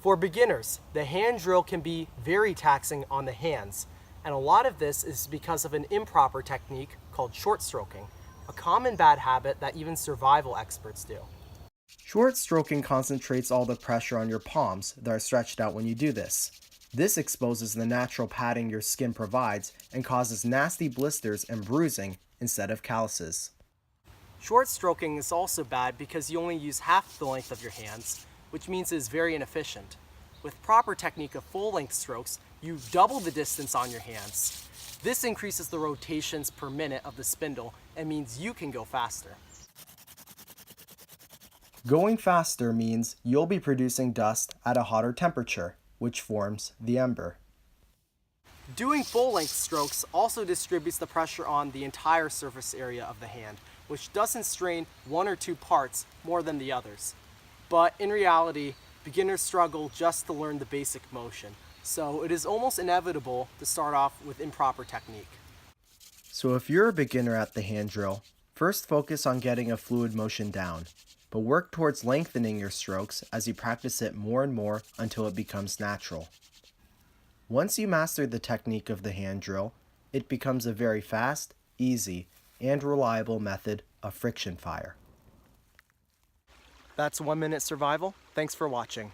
For beginners, the hand drill can be very taxing on the hands, and a lot of this is because of an improper technique called short stroking, a common bad habit that even survival experts do. Short stroking concentrates all the pressure on your palms that are stretched out when you do this. This exposes the natural padding your skin provides and causes nasty blisters and bruising instead of calluses. Short stroking is also bad because you only use half the length of your hands, which means it is very inefficient. With proper technique of full-length strokes, you double the distance on your hands. This increases the rotations per minute of the spindle and means you can go faster. Going faster means you'll be producing dust at a hotter temperature, which forms the ember. Doing full-length strokes also distributes the pressure on the entire surface area of the hand, which doesn't strain one or two parts more than the others. But in reality, beginners struggle just to learn the basic motion, so it is almost inevitable to start off with improper technique. So if you're a beginner at the hand drill, first focus on getting a fluid motion down, but work towards lengthening your strokes as you practice it more and more until it becomes natural. Once you master the technique of the hand drill, it becomes a very fast, easy, and reliable method of friction fire. That's 1 Minute Survival. Thanks for watching.